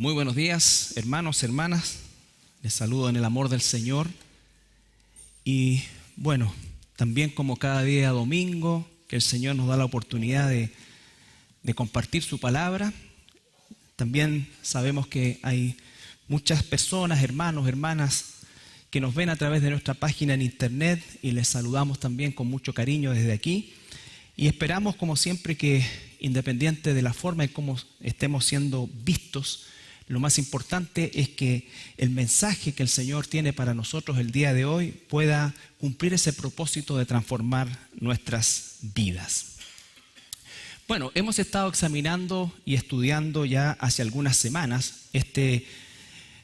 Muy buenos días, hermanos, hermanas. Les saludo en el amor del Señor. Y bueno, también como cada día domingo, que el Señor nos da la oportunidad de compartir su palabra. También sabemos que hay muchas personas, hermanos, hermanas, que nos ven a través de nuestra página en internet y les saludamos también con mucho cariño desde aquí. Y esperamos, como siempre, que independiente de la forma en cómo estemos siendo vistos, lo más importante es que el mensaje que el Señor tiene para nosotros el día de hoy pueda cumplir ese propósito de transformar nuestras vidas. Bueno, hemos estado examinando y estudiando ya hace algunas semanas este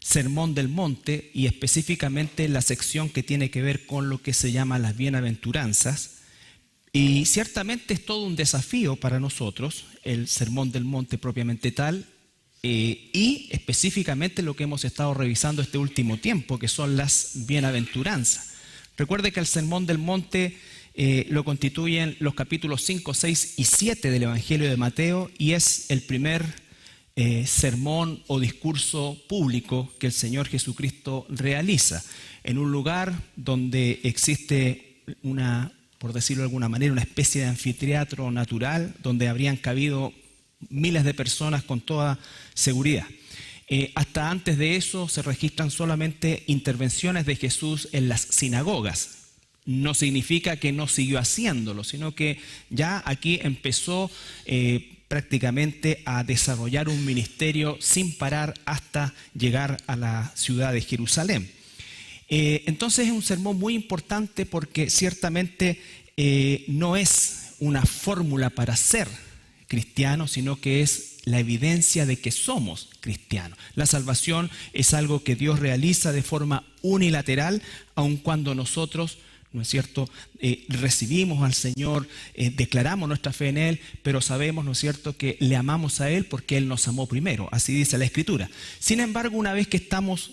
Sermón del Monte y específicamente la sección que tiene que ver con lo que se llama las bienaventuranzas. Y ciertamente es todo un desafío para nosotros, el Sermón del Monte propiamente tal, y específicamente lo que hemos estado revisando este último tiempo, que son las bienaventuranzas. Recuerde que el Sermón del Monte lo constituyen los capítulos 5, 6 y 7 del Evangelio de Mateo y es el primer sermón o discurso público que el Señor Jesucristo realiza en un lugar donde existe por decirlo de alguna manera, una especie de anfiteatro natural donde habrían cabido miles de personas con toda seguridad. Hasta antes de eso se registran solamente intervenciones de Jesús en las sinagogas. No significa que no siguió haciéndolo, sino que ya aquí empezó prácticamente a desarrollar un ministerio sin parar hasta llegar a la ciudad de Jerusalén. Entonces es un sermón muy importante porque ciertamente no es una fórmula para ser cristiano, sino que es la evidencia de que somos cristianos. La salvación es algo que Dios realiza de forma unilateral, aun cuando nosotros, ¿no es cierto?, recibimos al Señor, declaramos nuestra fe en Él, pero sabemos, ¿no es cierto?, que le amamos a Él porque Él nos amó primero, así dice la Escritura. Sin embargo, una vez que estamos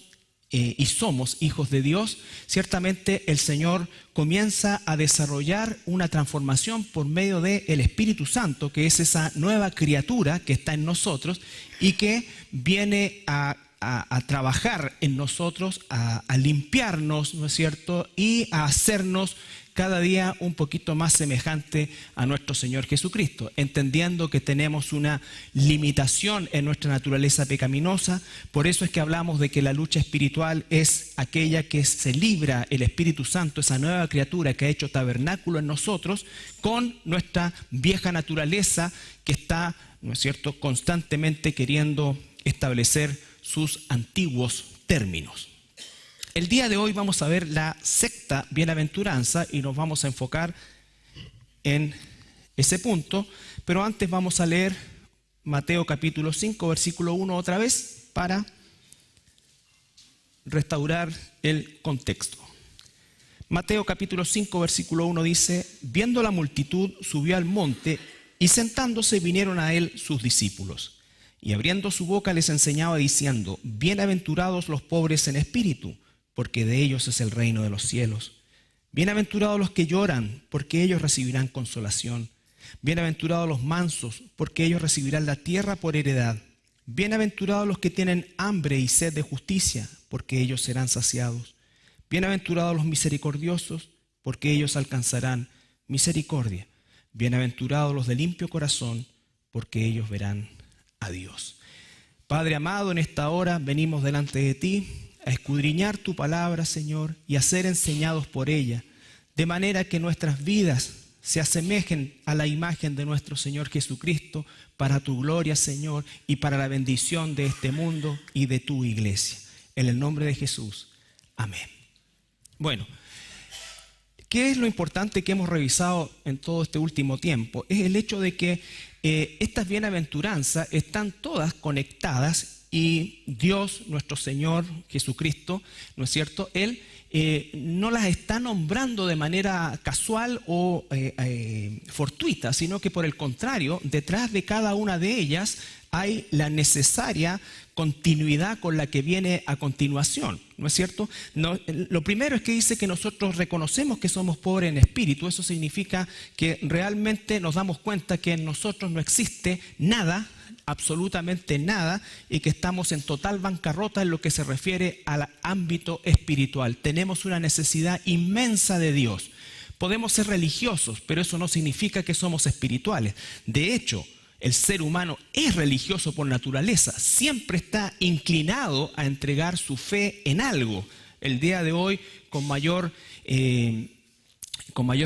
y somos hijos de Dios, ciertamente el Señor comienza a desarrollar una transformación por medio del Espíritu Santo, que es esa nueva criatura que está en nosotros y que viene a trabajar en nosotros, a limpiarnos, ¿no es cierto?, y a hacernos cada día un poquito más semejante a nuestro Señor Jesucristo, entendiendo que tenemos una limitación en nuestra naturaleza pecaminosa. Por eso es que hablamos de que la lucha espiritual es aquella que se libra el Espíritu Santo, esa nueva criatura que ha hecho tabernáculo en nosotros, con nuestra vieja naturaleza que está, ¿no es cierto?, constantemente queriendo establecer sus antiguos términos. El día de hoy vamos a ver la sexta bienaventuranza y nos vamos a enfocar en ese punto, pero antes vamos a leer Mateo capítulo 5, versículo 1 otra vez para restaurar el contexto. Mateo capítulo 5, versículo 1 dice: viendo la multitud, subió al monte y sentándose vinieron a él sus discípulos. Y abriendo su boca les enseñaba diciendo: bienaventurados los pobres en espíritu, porque de ellos es el reino de los cielos. Bienaventurados los que lloran, porque ellos recibirán consolación. Bienaventurados los mansos, porque ellos recibirán la tierra por heredad. Bienaventurados los que tienen hambre y sed de justicia, porque ellos serán saciados. Bienaventurados los misericordiosos, porque ellos alcanzarán misericordia. Bienaventurados los de limpio corazón, porque ellos verán a Dios. Padre amado, en esta hora venimos delante de ti a escudriñar tu palabra, Señor, y a ser enseñados por ella, de manera que nuestras vidas se asemejen a la imagen de nuestro Señor Jesucristo, para tu gloria, Señor, y para la bendición de este mundo y de tu iglesia. En el nombre de Jesús. Amén. Bueno, ¿qué es lo importante que hemos revisado en todo este último tiempo? Es el hecho de que estas bienaventuranzas están todas conectadas y Dios, nuestro Señor Jesucristo, ¿no es cierto?, Él no las está nombrando de manera casual o fortuita, sino que por el contrario, detrás de cada una de ellas hay la necesaria continuidad con la que viene a continuación, ¿no es cierto? No, lo primero es que dice que nosotros reconocemos que somos pobres en espíritu. Eso significa que realmente nos damos cuenta que en nosotros no existe nada absolutamente nada y que estamos en total bancarrota en lo que se refiere al ámbito espiritual. Tenemos una necesidad inmensa de Dios. Podemos ser religiosos, pero eso no significa que somos espirituales. De hecho, el ser humano es religioso por naturaleza. Siempre está inclinado a entregar su fe en algo. El día de hoy, con mayor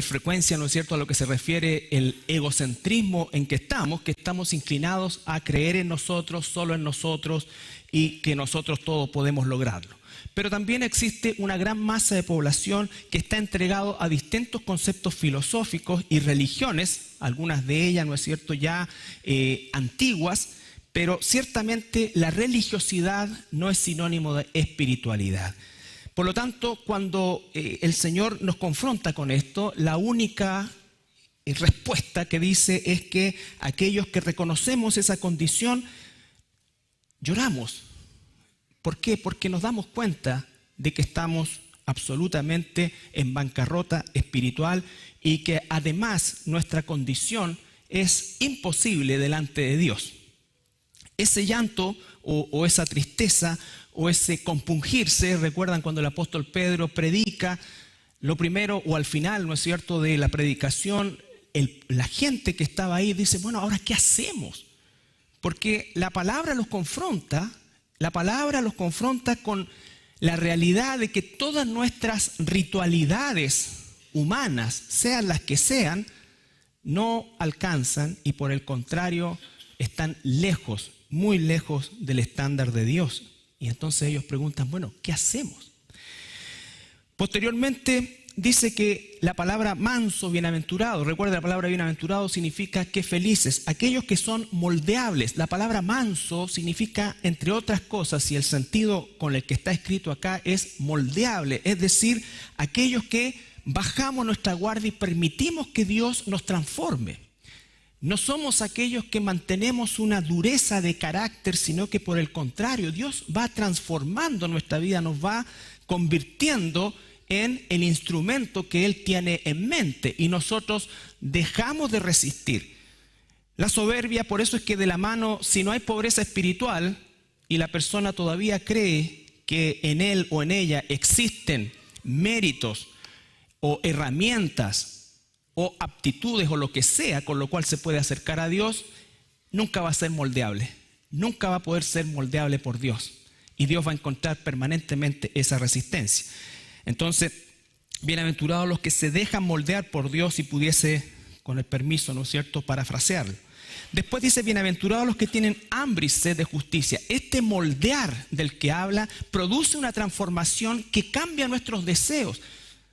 frecuencia, ¿no es cierto?, a lo que se refiere el egocentrismo en que estamos inclinados a creer en nosotros, solo en nosotros, y que nosotros todos podemos lograrlo. Pero también existe una gran masa de población que está entregado a distintos conceptos filosóficos y religiones, algunas de ellas, ¿no es cierto?, ya antiguas, pero ciertamente la religiosidad no es sinónimo de espiritualidad. Por lo tanto, cuando el Señor nos confronta con esto, la única respuesta que dice es que aquellos que reconocemos esa condición, lloramos. ¿Por qué? Porque nos damos cuenta de que estamos absolutamente en bancarrota espiritual y que además nuestra condición es imposible delante de Dios. Ese llanto o esa tristeza o ese compungirse, recuerdan cuando el apóstol Pedro predica, lo primero o al final, ¿no es cierto?, de la predicación, la gente que estaba ahí dice, bueno, ¿ahora qué hacemos? Porque la palabra los confronta con la realidad de que todas nuestras ritualidades humanas, sean las que sean, no alcanzan y por el contrario están lejos, muy lejos del estándar de Dios. Y entonces ellos preguntan, bueno, ¿qué hacemos? Posteriormente dice que la palabra manso, bienaventurado, recuerda, la palabra bienaventurado significa que felices, aquellos que son moldeables. La palabra manso significa, entre otras cosas, y el sentido con el que está escrito acá es moldeable, es decir, aquellos que bajamos nuestra guardia y permitimos que Dios nos transforme. No somos aquellos que mantenemos una dureza de carácter, sino que por el contrario, Dios va transformando nuestra vida, nos va convirtiendo en el instrumento que Él tiene en mente y nosotros dejamos de resistir. La soberbia, por eso es que de la mano, si no hay pobreza espiritual y la persona todavía cree que en él o en ella existen méritos o herramientas o aptitudes o lo que sea con lo cual se puede acercar a Dios, nunca va a ser moldeable, nunca va a poder ser moldeable por Dios y Dios va a encontrar permanentemente esa resistencia. Entonces, bienaventurados los que se dejan moldear por Dios, si pudiese, con el permiso, ¿no es cierto?, parafrasearlo. Después dice, bienaventurados los que tienen hambre y sed de justicia. Este moldear del que habla produce una transformación que cambia nuestros deseos.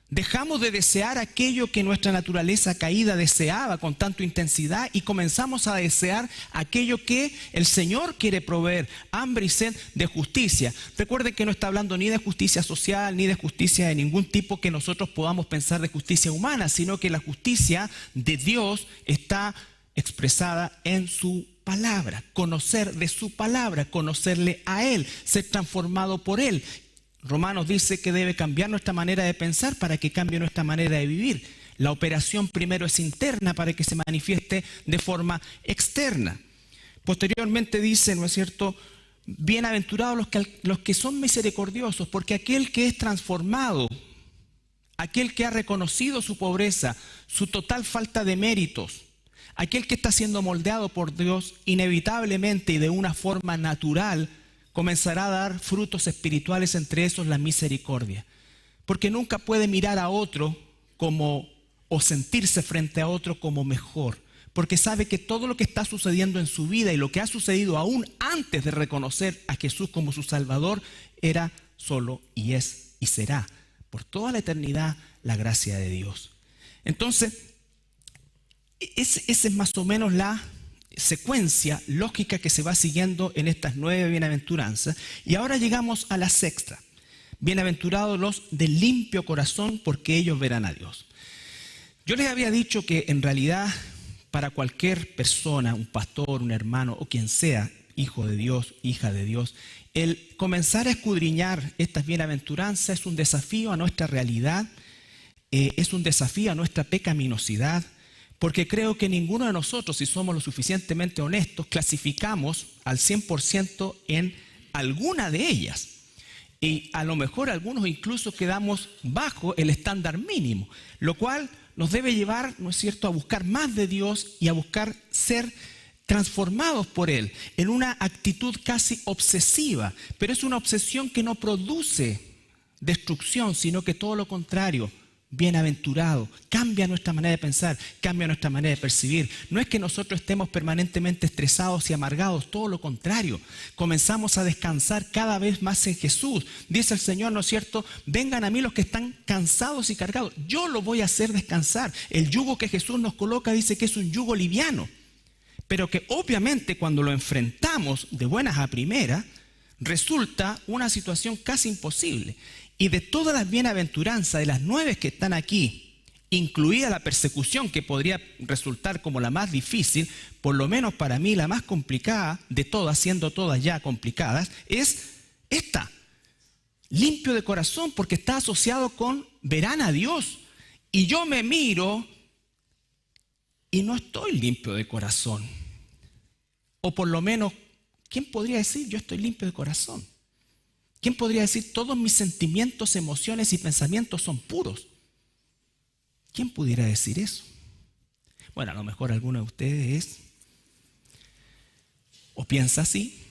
Dejamos de desear aquello que nuestra naturaleza caída deseaba con tanta intensidad y comenzamos a desear aquello que el Señor quiere proveer, hambre y sed de justicia. Recuerden que no está hablando ni de justicia social, ni de justicia de ningún tipo que nosotros podamos pensar de justicia humana, sino que la justicia de Dios está expresada en su palabra, conocer de su palabra, conocerle a Él, ser transformado por Él. Romanos dice que debe cambiar nuestra manera de pensar para que cambie nuestra manera de vivir. La operación primero es interna para que se manifieste de forma externa. Posteriormente dice, ¿no es cierto?, bienaventurados los que son misericordiosos, porque aquel que es transformado, aquel que ha reconocido su pobreza, su total falta de méritos, aquel que está siendo moldeado por Dios, inevitablemente y de una forma natural, comenzará a dar frutos espirituales, entre esos la misericordia. Porque nunca puede mirar a otro como, o sentirse frente a otro como mejor. Porque sabe que todo lo que está sucediendo en su vida y lo que ha sucedido aún antes de reconocer a Jesús como su Salvador, era solo y es y será por toda la eternidad la gracia de Dios. Entonces, esa es más o menos la secuencia lógica que se va siguiendo en estas 9 bienaventuranzas. Y ahora llegamos a la sexta. Bienaventurados los de limpio corazón, porque ellos verán a Dios. Yo les había dicho que en realidad para cualquier persona, un pastor, un hermano o quien sea, hijo de Dios, hija de Dios, el comenzar a escudriñar estas bienaventuranzas es un desafío a nuestra realidad, es un desafío a nuestra pecaminosidad, porque creo que ninguno de nosotros, si somos lo suficientemente honestos, clasificamos al 100% en alguna de ellas. Y a lo mejor algunos incluso quedamos bajo el estándar mínimo, lo cual nos debe llevar, ¿no es cierto?, a buscar más de Dios y a buscar ser transformados por Él en una actitud casi obsesiva. Pero es una obsesión que no produce destrucción, sino que todo lo contrario, bienaventurado, cambia nuestra manera de pensar, cambia nuestra manera de percibir. No es que nosotros estemos permanentemente estresados y amargados, todo lo contrario. Comenzamos a descansar cada vez más en Jesús. Dice el Señor, ¿no es cierto? Vengan a mí los que están cansados y cargados. Yo lo voy a hacer descansar. El yugo que Jesús nos coloca dice que es un yugo liviano, pero que obviamente cuando lo enfrentamos de buenas a primeras, resulta una situación casi imposible. Y de todas las bienaventuranzas, de las 9 que están aquí, incluida la persecución que podría resultar como la más difícil, por lo menos para mí la más complicada de todas, siendo todas ya complicadas, es esta: limpio de corazón, porque está asociado con verán a Dios. Y yo me miro y no estoy limpio de corazón. O por lo menos, ¿quién podría decir yo estoy limpio de corazón? ¿Quién podría decir todos mis sentimientos, emociones y pensamientos son puros? ¿Quién pudiera decir eso? Bueno, a lo mejor alguno de ustedes o piensa así,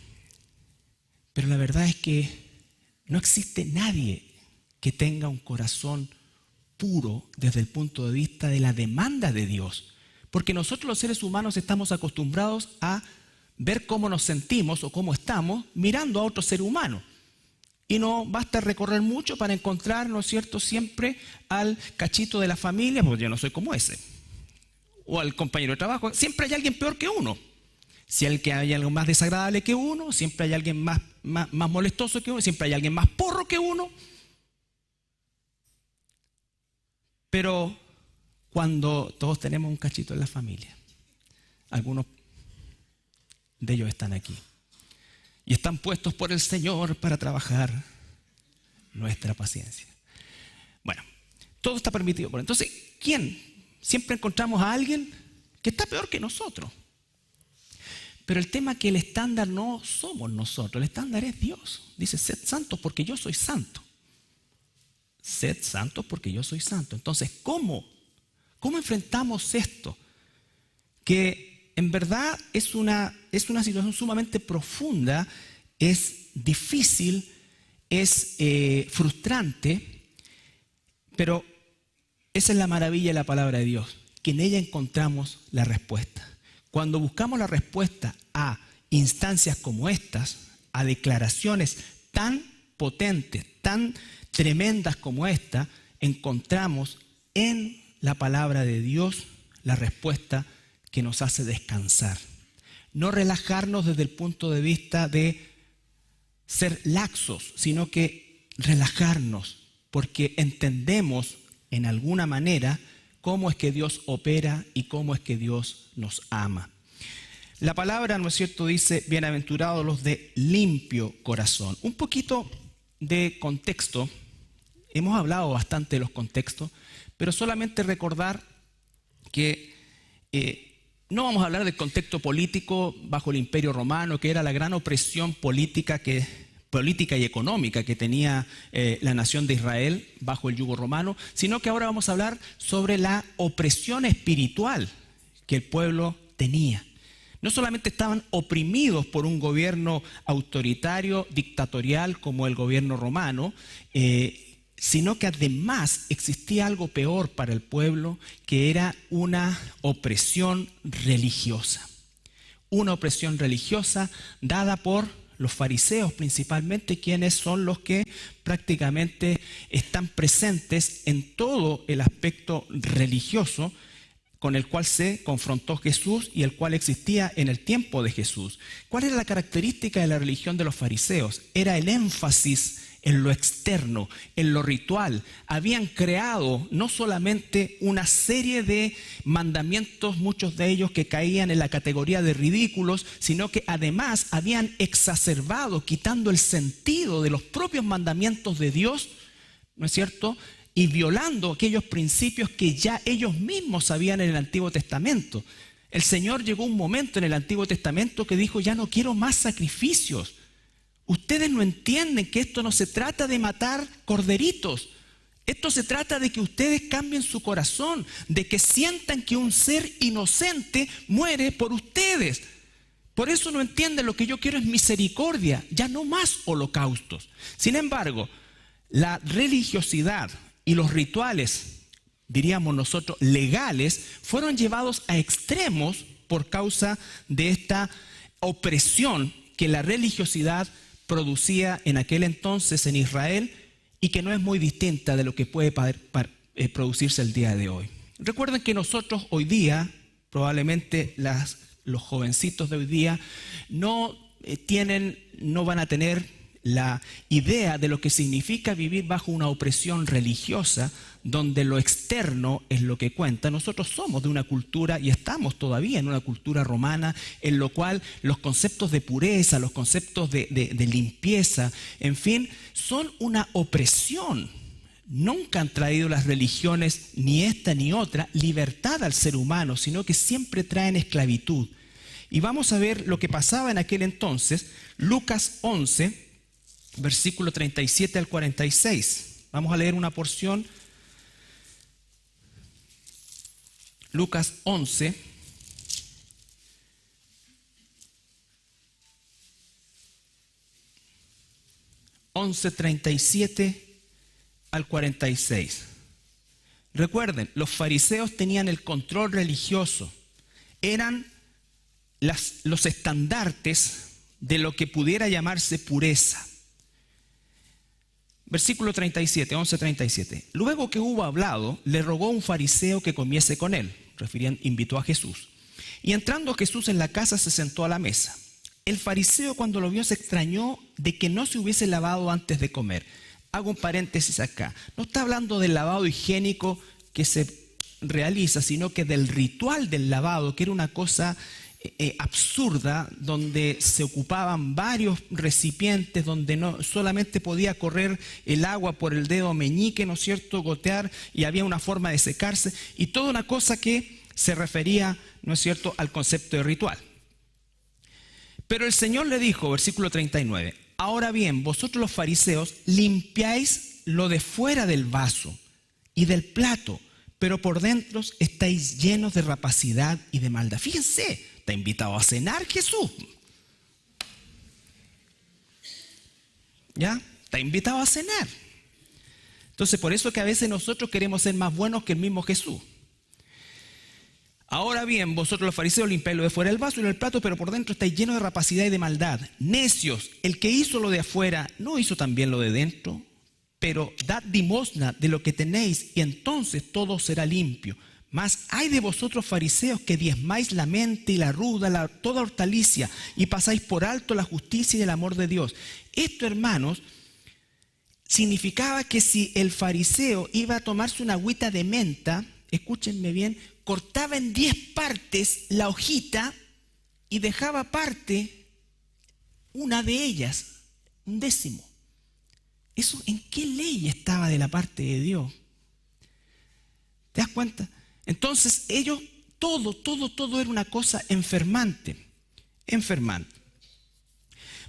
pero la verdad es que no existe nadie que tenga un corazón puro desde el punto de vista de la demanda de Dios. Porque nosotros los seres humanos estamos acostumbrados a ver cómo nos sentimos o cómo estamos mirando a otro ser humano. Y no basta recorrer mucho para encontrar, ¿no es cierto?, siempre al cachito de la familia, porque yo no soy como ese, o al compañero de trabajo. Siempre hay alguien peor que uno. Si hay algo más desagradable que uno, siempre hay alguien más molestoso que uno, siempre hay alguien más porro que uno. Pero cuando todos tenemos un cachito en la familia, algunos de ellos están aquí y están puestos por el Señor para trabajar nuestra paciencia. Bueno, todo está permitido. Entonces, ¿quién? Siempre encontramos a alguien que está peor que nosotros. Pero el tema es que el estándar no somos nosotros, el estándar es Dios. Dice, sed santos porque yo soy santo. Sed santos porque yo soy santo. Entonces, ¿cómo enfrentamos esto? Que en verdad es una situación sumamente profunda, es difícil, es frustrante, pero esa es la maravilla de la palabra de Dios, que en ella encontramos la respuesta. Cuando buscamos la respuesta a instancias como estas, a declaraciones tan potentes, tan tremendas como esta, encontramos en la palabra de Dios la respuesta que nos hace descansar. No relajarnos desde el punto de vista de ser laxos, sino que relajarnos, porque entendemos en alguna manera cómo es que Dios opera y cómo es que Dios nos ama. La palabra, ¿no es cierto?, dice, bienaventurados los de limpio corazón. Un poquito de contexto. Hemos hablado bastante de los contextos, pero solamente recordar que no vamos a hablar del contexto político bajo el Imperio Romano, que era la gran opresión política y económica que tenía la nación de Israel bajo el yugo romano, sino que ahora vamos a hablar sobre la opresión espiritual que el pueblo tenía. No solamente estaban oprimidos por un gobierno autoritario, dictatorial como el gobierno romano, sino que además existía algo peor para el pueblo, que era una opresión religiosa. Una opresión religiosa dada por los fariseos principalmente, quienes son los que prácticamente están presentes en todo el aspecto religioso con el cual se confrontó Jesús y el cual existía en el tiempo de Jesús. ¿Cuál era la característica de la religión de los fariseos? Era el énfasis en lo externo, en lo ritual. Habían creado no solamente una serie de mandamientos, muchos de ellos que caían en la categoría de ridículos, sino que además habían exacerbado, quitando el sentido de los propios mandamientos de Dios, ¿no es cierto?, y violando aquellos principios que ya ellos mismos sabían en el Antiguo Testamento. El Señor llegó a un momento en el Antiguo Testamento que dijo: ya no quiero más sacrificios. Ustedes no entienden que esto no se trata de matar corderitos. Esto se trata de que ustedes cambien su corazón, de que sientan que un ser inocente muere por ustedes. Por eso no entienden, lo que yo quiero es misericordia, ya no más holocaustos. Sin embargo, la religiosidad y los rituales, diríamos nosotros, legales, fueron llevados a extremos por causa de esta opresión que la religiosidad producía en aquel entonces en Israel, y que no es muy distinta de lo que puede producirse el día de hoy. Recuerden que nosotros hoy día, probablemente los jovencitos de hoy día, no van a tener la idea de lo que significa vivir bajo una opresión religiosa, donde lo externo es lo que cuenta. Nosotros somos de una cultura, y estamos todavía en una cultura romana, en lo cual los conceptos de pureza, los conceptos de limpieza, en fin, son una opresión. Nunca han traído las religiones, ni esta ni otra, libertad al ser humano, sino que siempre traen esclavitud. Y vamos a ver lo que pasaba en aquel entonces. Lucas 11, versículo 37 al 46. Vamos a leer una porción. Lucas 11, 37 al 46. Recuerden, los fariseos tenían el control religioso. Eran los estandartes de lo que pudiera llamarse pureza. Versículo 37, 11:37. Luego que hubo hablado, le rogó a un fariseo que comiese con él. Invitó a Jesús. Y entrando Jesús en la casa, se sentó a la mesa. El fariseo, cuando lo vio, se extrañó de que no se hubiese lavado antes de comer. Hago un paréntesis acá. No está hablando del lavado higiénico que se realiza, sino que del ritual del lavado, que era una cosa absurda, donde se ocupaban varios recipientes, donde no solamente podía correr el agua por el dedo meñique, ¿no es cierto?, gotear, y había una forma de secarse, y toda una cosa que se refería, ¿no es cierto?, al concepto de ritual. Pero el Señor le dijo, versículo 39, ahora bien, vosotros los fariseos limpiáis lo de fuera del vaso y del plato, pero por dentro estáis llenos de rapacidad y de maldad. Fíjense, está invitado a cenar Jesús. ¿Ya? Está invitado a cenar. Entonces, por eso que a veces nosotros queremos ser más buenos que el mismo Jesús. Ahora bien, vosotros los fariseos limpiáis lo de fuera del vaso y del plato, pero por dentro estáis llenos de rapacidad y de maldad. Necios, el que hizo lo de afuera, ¿no hizo también lo de dentro? Pero dad limosna de lo que tenéis, y entonces todo será limpio. Mas hay de vosotros fariseos que diezmáis la mente y la ruda, toda hortalicia, y pasáis por alto la justicia y el amor de Dios. Esto, hermanos, significaba que si el fariseo iba a tomarse una agüita de menta, escúchenme bien, cortaba en 10 partes la hojita y dejaba parte, una de ellas, 1/10. ¿Eso en qué ley estaba de la parte de Dios? ¿Te das cuenta? Entonces ellos, todo era una cosa enfermante.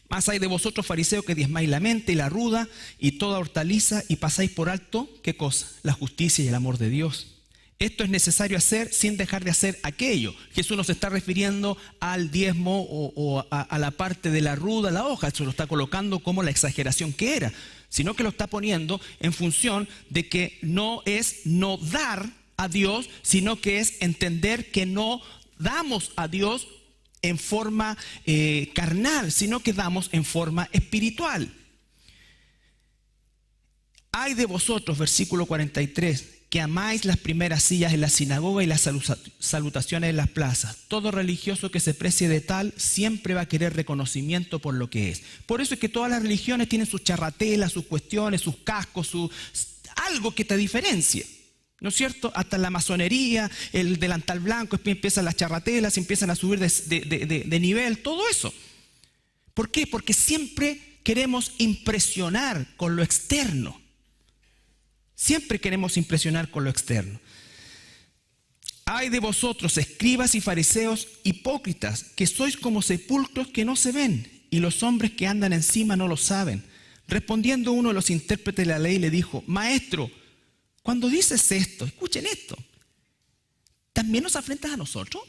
Mas hay de vosotros fariseos que diezmáis la mente y la ruda y toda hortaliza, y pasáis por alto, ¿qué cosa? La justicia y el amor de Dios. Esto es necesario hacer sin dejar de hacer aquello. Jesús no se está refiriendo al diezmo o a la parte de la ruda, la hoja. Se lo está colocando como la exageración que era, sino que lo está poniendo en función de que no es no dar a Dios, sino que es entender que no damos a Dios en forma carnal, sino que damos en forma espiritual. Hay de vosotros, versículo 43, que amáis las primeras sillas en la sinagoga y las salutaciones en las plazas. Todo religioso que se precie de tal siempre va a querer reconocimiento por lo que es. Por eso es que todas las religiones tienen sus charratelas, sus cuestiones, sus cascos, algo que te diferencie, ¿no es cierto? Hasta la masonería, el delantal blanco, empiezan las charratelas, empiezan a subir de nivel, todo eso. ¿Por qué? Porque siempre queremos impresionar con lo externo. Siempre queremos impresionar con lo externo. Ay de vosotros, escribas y fariseos hipócritas, que sois como sepulcros que no se ven, y los hombres que andan encima no lo saben. Respondiendo uno de los intérpretes de la ley le dijo: Maestro, cuando dices esto, escuchen esto, ¿también nos afrentas a nosotros?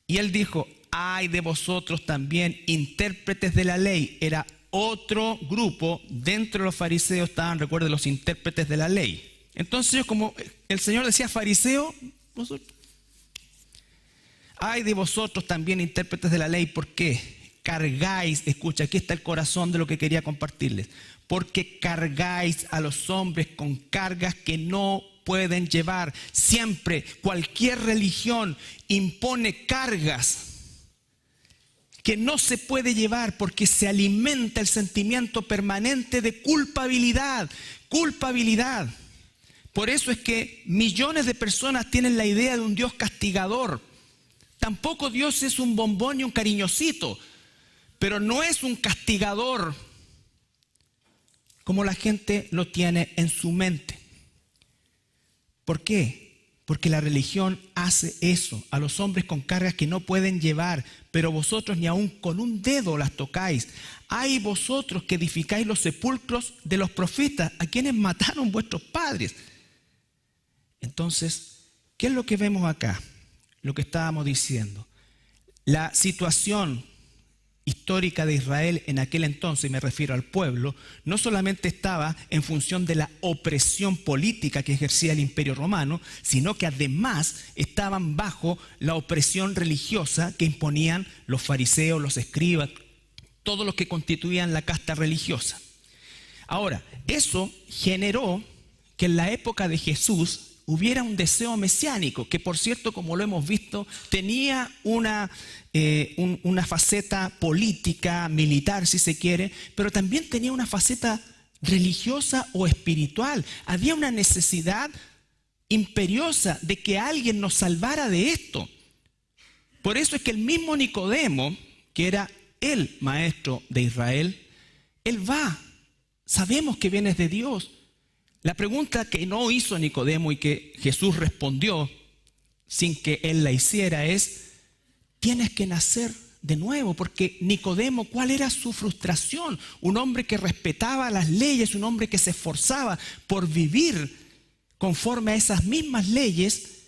Y él dijo: ay de vosotros también, intérpretes de la ley. Era otro grupo dentro de los fariseos, estaban, recuerden, los intérpretes de la ley. Entonces, como el Señor decía fariseo, vosotros. Ay de vosotros también, intérpretes de la ley, ¿por qué? Cargáis, escucha, aquí está el corazón de lo que quería compartirles. Porque cargáis a los hombres con cargas que no pueden llevar. Siempre, cualquier religión impone cargas que no se puede llevar porque se alimenta el sentimiento permanente de culpabilidad. Culpabilidad. Por eso es que millones de personas tienen la idea de un Dios castigador. Tampoco Dios es un bombón y un cariñosito, pero no es un castigador como la gente lo tiene en su mente. ¿Por qué? Porque la religión hace eso a los hombres con cargas que no pueden llevar, pero vosotros ni aun con un dedo las tocáis. Hay vosotros que edificáis los sepulcros de los profetas, a quienes mataron vuestros padres. Entonces, ¿qué es lo que vemos acá? Lo que estábamos diciendo. La situación histórica de Israel en aquel entonces, me refiero al pueblo, no solamente estaba en función de la opresión política que ejercía el Imperio Romano, sino que además estaban bajo la opresión religiosa que imponían los fariseos, los escribas, todos los que constituían la casta religiosa. Ahora, eso generó que en la época de Jesús hubiera un deseo mesiánico, que por cierto, como lo hemos visto, tenía una faceta política, militar si se quiere, pero también tenía una faceta religiosa o espiritual. Había una necesidad imperiosa de que alguien nos salvara de esto. Por eso es que el mismo Nicodemo, que era el maestro de Israel, él va, sabemos que vienes de Dios. La pregunta que no hizo Nicodemo y que Jesús respondió sin que él la hiciera es: tienes que nacer de nuevo, porque Nicodemo, ¿cuál era su frustración? Un hombre que respetaba las leyes, un hombre que se esforzaba por vivir conforme a esas mismas leyes,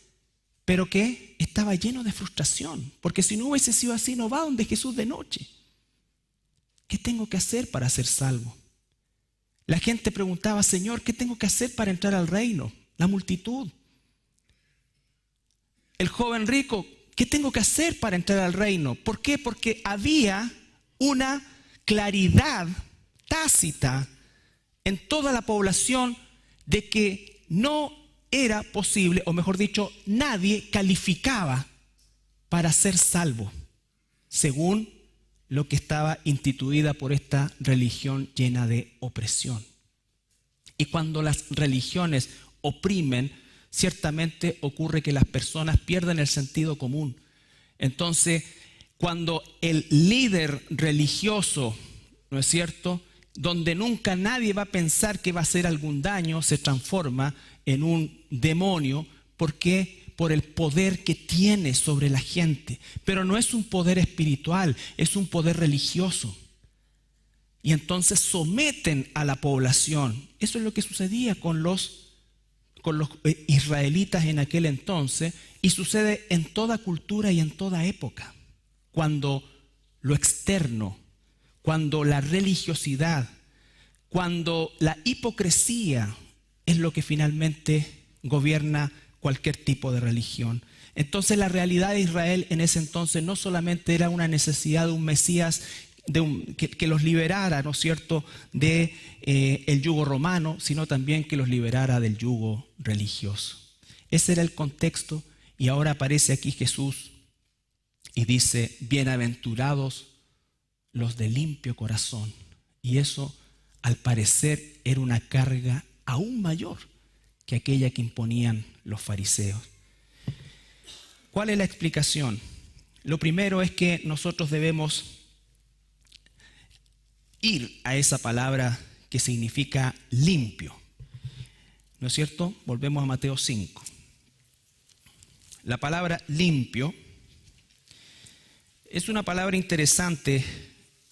pero que estaba lleno de frustración, porque si no hubiese sido así, no va donde Jesús de noche. ¿Qué tengo que hacer para ser salvo? La gente preguntaba: Señor, ¿qué tengo que hacer para entrar al reino? La multitud. El joven rico: ¿qué tengo que hacer para entrar al reino? ¿Por qué? Porque había una claridad tácita en toda la población de que no era posible, o mejor dicho, nadie calificaba para ser salvo, según lo que estaba instituida por esta religión llena de opresión. Y cuando las religiones oprimen, ciertamente ocurre que las personas pierden el sentido común. Entonces, cuando el líder religioso, ¿no es cierto?, donde nunca nadie va a pensar que va a hacer algún daño, se transforma en un demonio. ¿Por qué? Por el poder que tiene sobre la gente. Pero no es un poder espiritual, es un poder religioso. Y entonces someten a la población. Eso es lo que sucedía con los israelitas en aquel entonces, y sucede en toda cultura y en toda época. Cuando lo externo, cuando la religiosidad, cuando la hipocresía es lo que finalmente gobierna cualquier tipo de religión. Entonces la realidad de Israel en ese entonces no solamente era una necesidad de un Mesías que los liberara, ¿no es cierto?, de el yugo romano, sino también que los liberara del yugo religioso. Ese era el contexto, y ahora aparece aquí Jesús y dice: bienaventurados los de limpio corazón. Y eso, al parecer, era una carga aún mayor que aquella que imponían los fariseos. ¿Cuál es la explicación? Lo primero es que nosotros debemos ir a esa palabra que significa limpio. ¿No es cierto? Volvemos a Mateo 5. La palabra limpio es una palabra interesante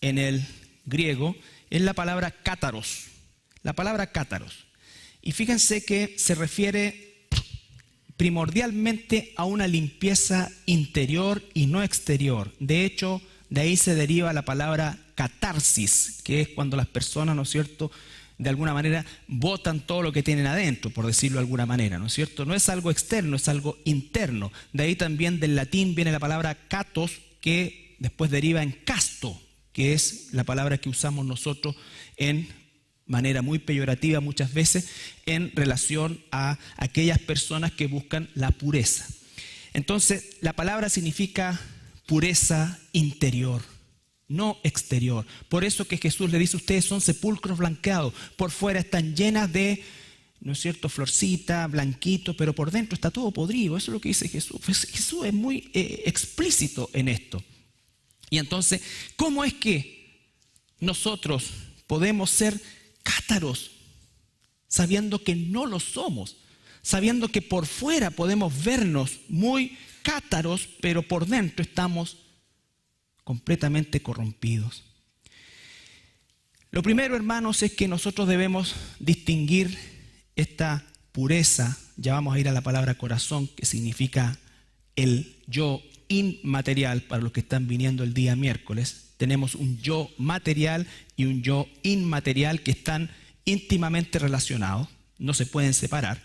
en el griego, es la palabra cátaros. La palabra cátaros. Y fíjense que se refiere primordialmente a una limpieza interior y no exterior. De hecho, de ahí se deriva la palabra catarsis, que es cuando las personas, ¿no es cierto?, de alguna manera botan todo lo que tienen adentro, por decirlo de alguna manera, ¿no es cierto? No es algo externo, es algo interno. De ahí también del latín viene la palabra catos, que después deriva en casto, que es la palabra que usamos nosotros en manera muy peyorativa muchas veces en relación a aquellas personas que buscan la pureza. Entonces, la palabra significa pureza interior, no exterior. Por eso que Jesús le dice: ustedes son sepulcros blanqueados, por fuera están llenas de, ¿no es cierto?, florcita, blanquito, pero por dentro está todo podrido. Eso es lo que dice Jesús. Pues Jesús es muy explícito en esto. Y entonces, ¿cómo es que nosotros podemos ser cátaros sabiendo que no lo somos? Sabiendo que por fuera podemos vernos muy cátaros, pero por dentro estamos completamente corrompidos. Lo primero, hermanos, es que nosotros debemos distinguir esta pureza. Ya vamos a ir a la palabra corazón, que significa el yo inmaterial. Para los que están viniendo el día miércoles, tenemos un yo material y un yo inmaterial que están íntimamente relacionados, no se pueden separar.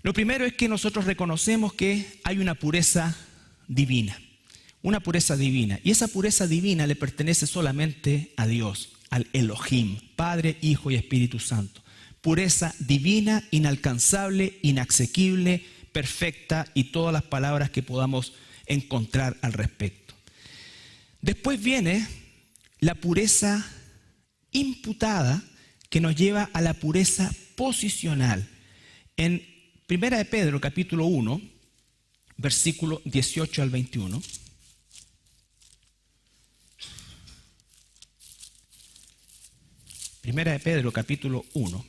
Lo primero es que nosotros reconocemos que hay una pureza divina. Una pureza divina. Y esa pureza divina le pertenece solamente a Dios, al Elohim, Padre, Hijo y Espíritu Santo. Pureza divina, inalcanzable, inasequible, perfecta y todas las palabras que podamos encontrar al respecto. Después viene la pureza imputada, que nos lleva a la pureza posicional. En 1 de Pedro, capítulo 1, versículo 18 al 21. Primera de Pedro, capítulo 1.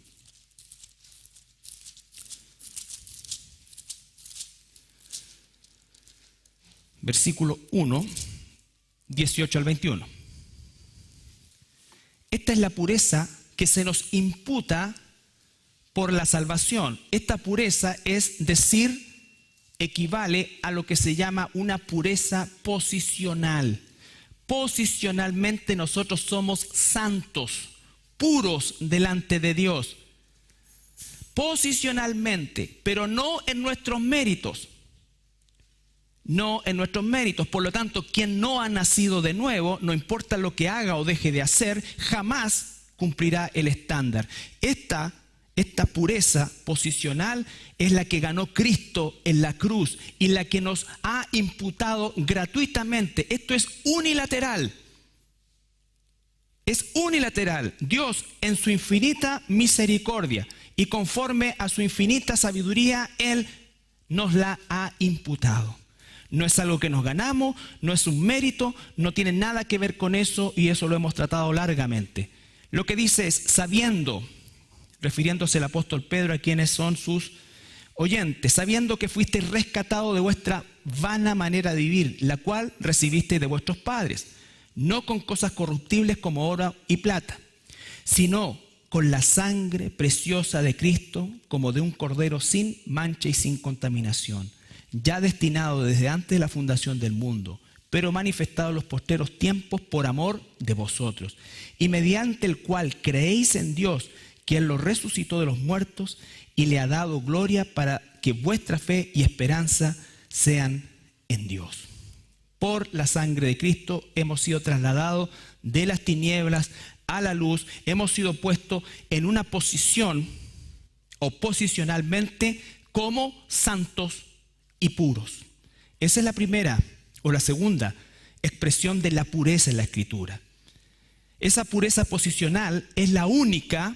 Versículo 1, 18 al 21. Esta es la pureza que se nos imputa por la salvación. Esta pureza es decir, equivale a lo que se llama una pureza posicional. Posicionalmente nosotros somos santos, puros delante de Dios. Posicionalmente, pero no en nuestros méritos. No en nuestros méritos. Por lo tanto, quien no ha nacido de nuevo, no importa lo que haga o deje de hacer, jamás cumplirá el estándar. Esta pureza posicional es la que ganó Cristo en la cruz y la que nos ha imputado gratuitamente. Esto es unilateral. Es unilateral. Dios, en su infinita misericordia y conforme a su infinita sabiduría, Él nos la ha imputado. No es algo que nos ganamos, no es un mérito, no tiene nada que ver con eso, y eso lo hemos tratado largamente. Lo que dice es: sabiendo, refiriéndose el apóstol Pedro a quienes son sus oyentes, sabiendo que fuiste rescatado de vuestra vana manera de vivir, la cual recibisteis de vuestros padres, no con cosas corruptibles como oro y plata, sino con la sangre preciosa de Cristo, como de un cordero sin mancha y sin contaminación, ya destinado desde antes de la fundación del mundo, pero manifestado en los postreros tiempos por amor de vosotros, y mediante el cual creéis en Dios, quien lo resucitó de los muertos y le ha dado gloria, para que vuestra fe y esperanza sean en Dios. Por la sangre de Cristo hemos sido trasladados de las tinieblas a la luz, hemos sido puestos en una posición, o posicionalmente, como santos y puros. Esa es la primera o la segunda expresión de la pureza en la Escritura. Esa pureza posicional es la única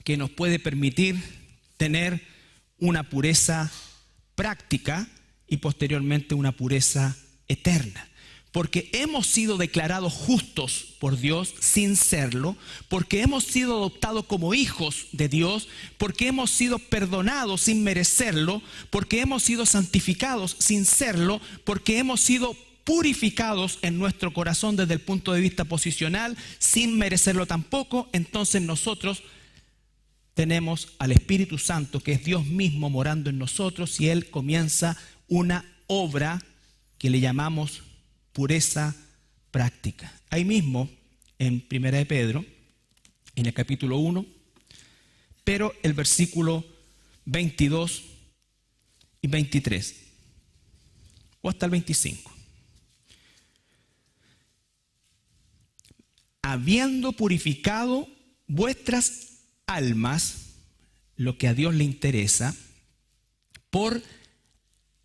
que nos puede permitir tener una pureza práctica y posteriormente una pureza eterna. porque hemos sido declarados justos por Dios sin serlo, porque hemos sido adoptados como hijos de Dios, porque hemos sido perdonados sin merecerlo, porque hemos sido santificados sin serlo, porque hemos sido purificados en nuestro corazón desde el punto de vista posicional sin merecerlo tampoco. Entonces nosotros tenemos al Espíritu Santo, que es Dios mismo morando en nosotros, y Él comienza una obra que le llamamos pureza práctica. Ahí mismo, en 1 de Pedro, en el capítulo 1, pero el versículo 22 y 23, o hasta el 25. Habiendo purificado vuestras almas, lo que a Dios le interesa, por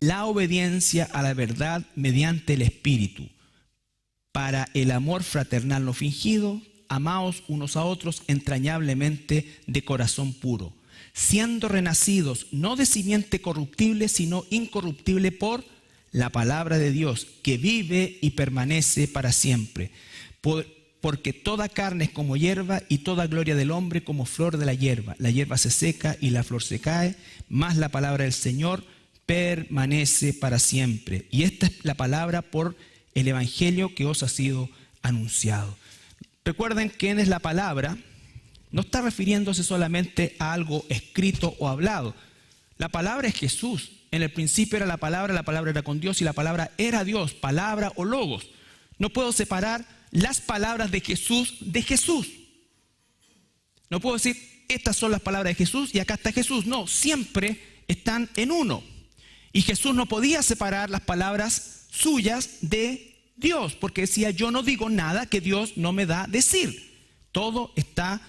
la obediencia a la verdad mediante el Espíritu, para el amor fraternal no fingido, amaos unos a otros entrañablemente de corazón puro, siendo renacidos no de simiente corruptible, sino incorruptible por la palabra de Dios, que vive y permanece para siempre. Porque toda carne es como hierba, y toda gloria del hombre como flor de la hierba. La hierba se seca y la flor se cae, mas la palabra del Señor permanece para siempre. Y esta es la palabra por el evangelio que os ha sido anunciado. Recuerden quién es la palabra. No está refiriéndose solamente a algo escrito o hablado. La palabra es Jesús. En el principio era la palabra era con Dios y la palabra era Dios, palabra o logos. No puedo separar las palabras de Jesús de Jesús. No puedo decir, estas son las palabras de Jesús y acá está Jesús. No, siempre están en uno. Y Jesús no podía separar las palabras suyas de Dios, porque decía, yo no digo nada que Dios no me da decir. Todo está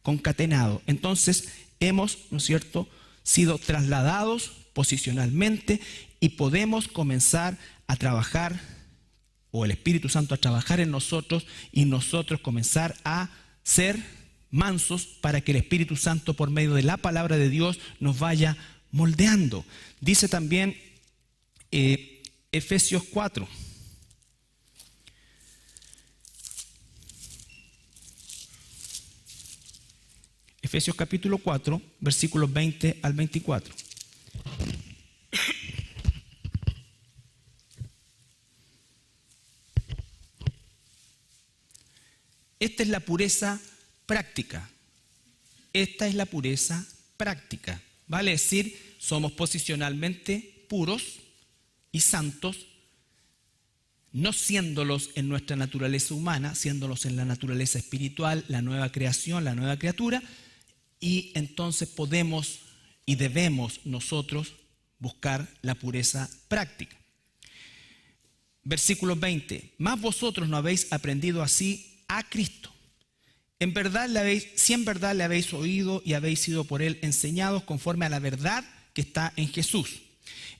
concatenado. Entonces hemos, ¿no es cierto?, sido trasladados posicionalmente y podemos comenzar a trabajar, o el Espíritu Santo a trabajar en nosotros, y nosotros comenzar a ser mansos para que el Espíritu Santo, por medio de la palabra de Dios, nos vaya moldeando. Dice también Efesios 4. Efesios capítulo 4, versículos 20 al 24. Esta es la pureza práctica. Esta es la pureza práctica. Vale decir, somos posicionalmente puros y santos, no siéndolos en nuestra naturaleza humana, siéndolos en la naturaleza espiritual, la nueva creación, la nueva criatura, y entonces podemos y debemos nosotros buscar la pureza práctica. Versículo 20. Mas vosotros no habéis aprendido así a Cristo. Si en verdad le habéis oído y habéis sido por él enseñados conforme a la verdad que está en Jesús.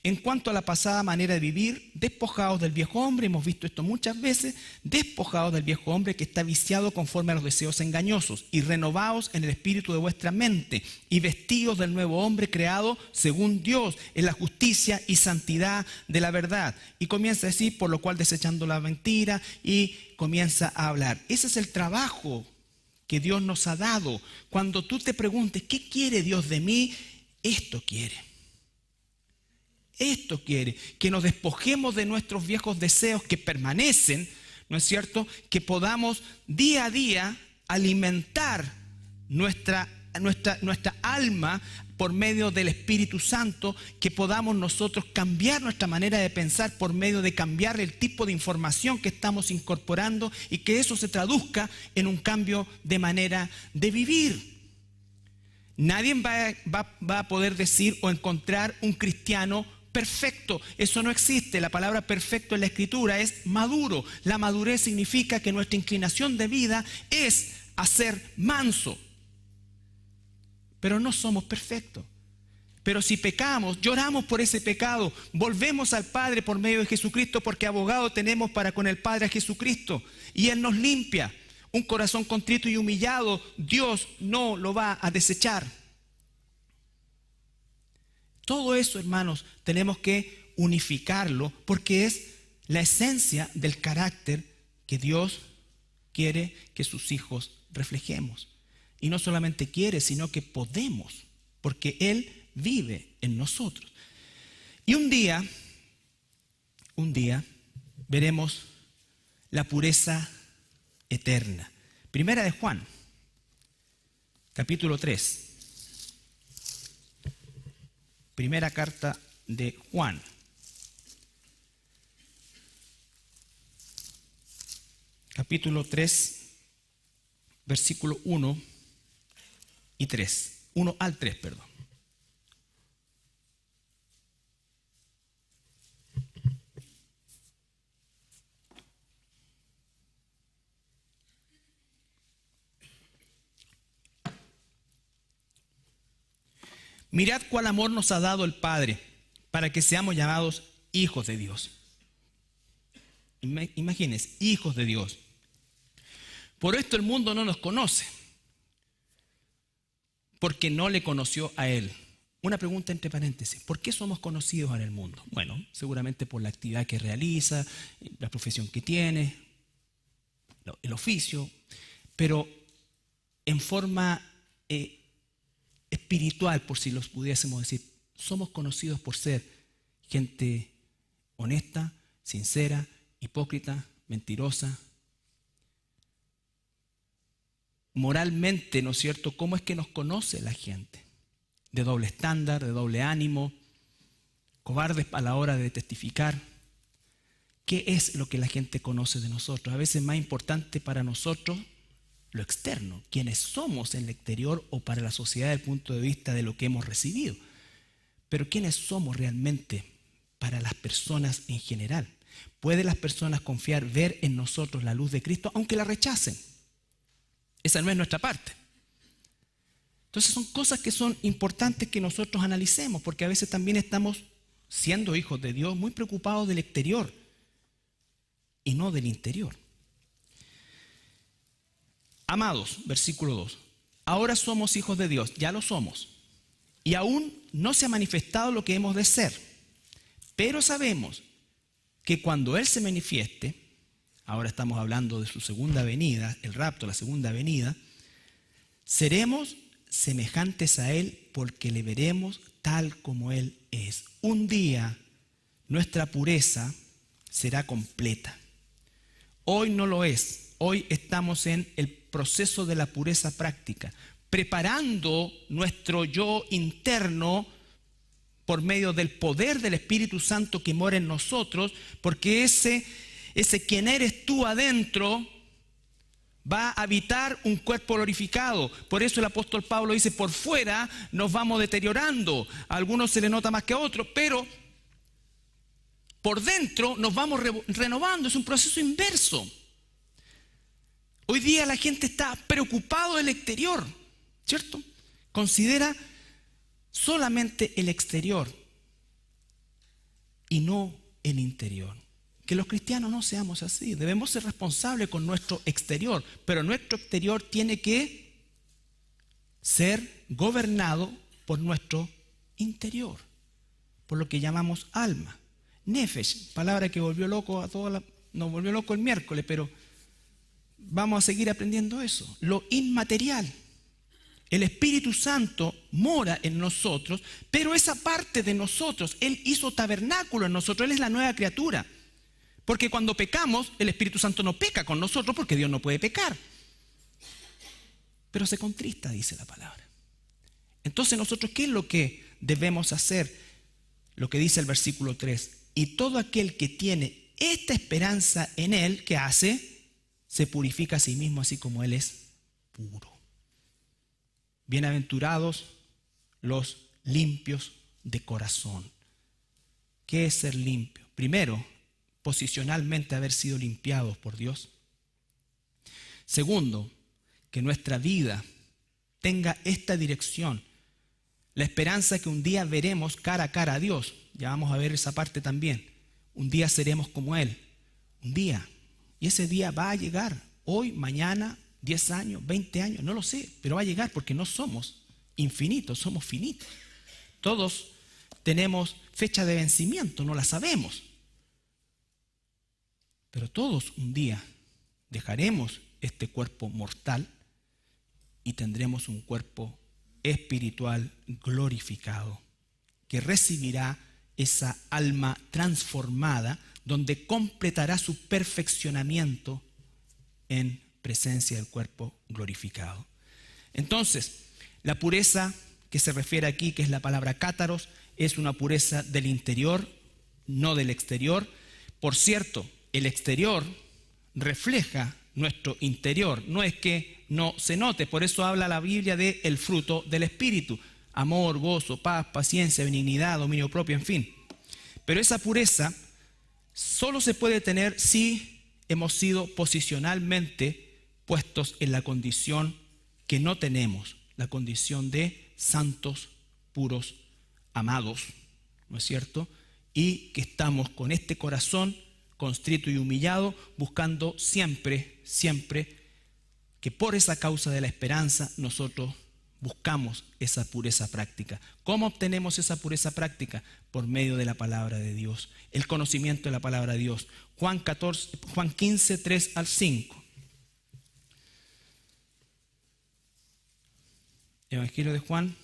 En cuanto a la pasada manera de vivir, despojados del viejo hombre, hemos visto esto muchas veces, despojados del viejo hombre que está viciado conforme a los deseos engañosos, y renovaos en el espíritu de vuestra mente, y vestidos del nuevo hombre creado según Dios, en la justicia y santidad de la verdad. Y comienza a decir, por lo cual desechando la mentira, y comienza a hablar. Ese es el trabajo que Dios nos ha dado. Cuando tú te preguntes, ¿qué quiere Dios de mí? Esto quiere. Esto quiere, que nos despojemos de nuestros viejos deseos que permanecen, ¿no es cierto? Que podamos día a día alimentar nuestra alma por medio del Espíritu Santo, que podamos nosotros cambiar nuestra manera de pensar por medio de cambiar el tipo de información que estamos incorporando, y que eso se traduzca en un cambio de manera de vivir. Nadie va a poder decir o encontrar un cristiano perfecto. Eso no existe. La palabra perfecto en la Escritura es maduro. La madurez significa que nuestra inclinación de vida es a ser manso. Pero no somos perfectos. Pero si pecamos, lloramos por ese pecado, volvemos al Padre por medio de Jesucristo, porque abogado tenemos para con el Padre a Jesucristo, y Él nos limpia. Un corazón contrito y humillado, Dios no lo va a desechar. Todo eso, hermanos, tenemos que unificarlo, porque es la esencia del carácter que Dios quiere que sus hijos reflejemos. Y no solamente quiere, sino que podemos, porque Él vive en nosotros. Y un día veremos la pureza eterna. Primera de Juan, capítulo 3. Primera carta de Juan. Capítulo 3, versículo 1 y 3. 1 al 3, perdón. Mirad cuál amor nos ha dado el Padre para que seamos llamados hijos de Dios. Imagínense, hijos de Dios. Por esto el mundo no nos conoce, porque no le conoció a Él. Una pregunta entre paréntesis: ¿por qué somos conocidos en el mundo? Bueno, seguramente por la actividad que realiza, la profesión que tiene, el oficio, pero en forma espiritual, por si los pudiésemos decir, somos conocidos por ser gente honesta, sincera, hipócrita, mentirosa. Moralmente, ¿no es cierto? ¿Cómo es que nos conoce la gente? De doble estándar, de doble ánimo, cobardes a la hora de testificar. ¿Qué es lo que la gente conoce de nosotros? A veces es más importante para nosotros lo externo, quienes somos en el exterior, o para la sociedad desde el punto de vista de lo que hemos recibido. Pero ¿quiénes somos realmente para las personas en general? ¿Pueden las personas confiar, ver en nosotros la luz de Cristo, aunque la rechacen? Esa no es nuestra parte. Entonces son cosas que son importantes que nosotros analicemos, porque a veces también estamos, siendo hijos de Dios, muy preocupados del exterior y no del interior. Amados, versículo 2, ahora somos hijos de Dios, ya lo somos, y aún no se ha manifestado lo que hemos de ser, pero sabemos que cuando Él se manifieste, ahora estamos hablando de su segunda venida, el rapto, la segunda venida, seremos semejantes a Él porque le veremos tal como Él es. Un día nuestra pureza será completa. Hoy no lo es. Hoy estamos en el proceso de la pureza práctica, preparando nuestro yo interno por medio del poder del Espíritu Santo que mora en nosotros, porque ese quien eres tú adentro va a habitar un cuerpo glorificado. Por eso el apóstol Pablo dice, por fuera nos vamos deteriorando. A algunos se les nota más que a otros, pero por dentro nos vamos renovando. Es un proceso inverso. Hoy día la gente está preocupada del exterior, ¿cierto? Considera solamente el exterior y no el interior. Que los cristianos no seamos así. Debemos ser responsables con nuestro exterior, pero nuestro exterior tiene que ser gobernado por nuestro interior, por lo que llamamos alma. Nefesh, palabra que volvió loco a toda nos volvió loco el miércoles, pero vamos a seguir aprendiendo eso. Lo inmaterial. El Espíritu Santo mora en nosotros, pero esa parte de nosotros, Él hizo tabernáculo en nosotros, Él es la nueva criatura. Porque cuando pecamos, el Espíritu Santo no peca con nosotros porque Dios no puede pecar. Pero se contrista, dice la palabra. Entonces nosotros, ¿qué es lo que debemos hacer? Lo que dice el versículo 3. Y todo aquel que tiene esta esperanza en Él, ¿qué hace? Se purifica a sí mismo así como Él es puro. Bienaventurados los limpios de corazón. ¿Qué es ser limpio? Primero, posicionalmente haber sido limpiados por Dios. Segundo, que nuestra vida tenga esta dirección. La esperanza que un día veremos cara a cara a Dios. Ya vamos a ver esa parte también. Un día seremos como Él. Un día. Y ese día va a llegar. Hoy, mañana, 10 años, 20 años, no lo sé. Pero va a llegar porque no somos infinitos, somos finitos. Todos tenemos fecha de vencimiento, no la sabemos. Pero todos un día dejaremos este cuerpo mortal y tendremos un cuerpo espiritual glorificado que recibirá esa alma transformada, donde completará su perfeccionamiento en presencia del cuerpo glorificado. Entonces, la pureza que se refiere aquí, que es la palabra cátaros, es una pureza del interior, no del exterior. Por cierto, el exterior refleja nuestro interior, no es que no se note. Por eso habla la Biblia de el fruto del Espíritu: amor, gozo, paz, paciencia, benignidad, dominio propio, en fin. Pero esa pureza solo se puede tener si hemos sido posicionalmente puestos en la condición que no tenemos, la condición de santos, puros, amados, ¿no es cierto? Y que estamos con este corazón constrito y humillado, buscando siempre, siempre que por esa causa de la esperanza nosotros buscamos esa pureza práctica. ¿Cómo obtenemos esa pureza práctica? Por medio de la palabra de Dios, el conocimiento de la palabra de Dios. Juan 15, 3 al 5. Evangelio de Juan.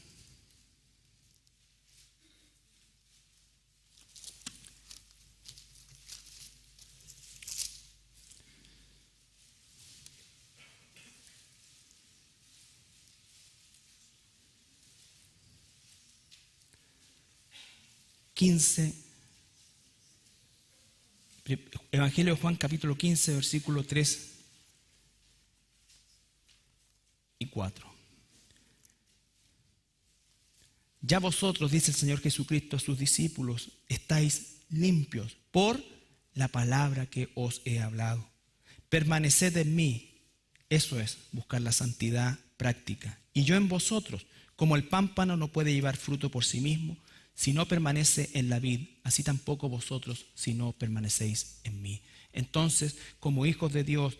Evangelio de Juan, capítulo 15, versículo 3 y 4. Ya vosotros, dice el Señor Jesucristo a sus discípulos, estáis limpios por la palabra que os he hablado. Permaneced en mí, eso es buscar la santidad práctica. Y yo en vosotros, como el pámpano no puede llevar fruto por sí mismo, si no permanece en la vid, así tampoco vosotros si no permanecéis en mí. Entonces, como hijos de Dios,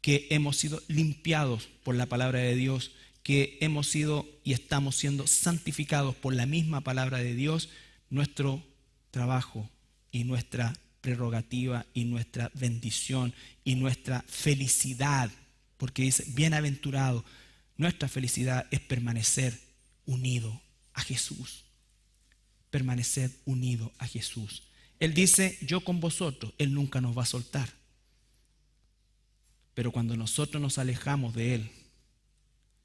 que hemos sido limpiados por la palabra de Dios, que hemos sido y estamos siendo santificados por la misma palabra de Dios, nuestro trabajo y nuestra prerrogativa y nuestra bendición y nuestra felicidad, porque dice, bienaventurado, nuestra felicidad es permanecer unido a Jesús. Permanecer unido a Jesús. Él dice, yo con vosotros, Él nunca nos va a soltar. Pero cuando nosotros nos alejamos de Él,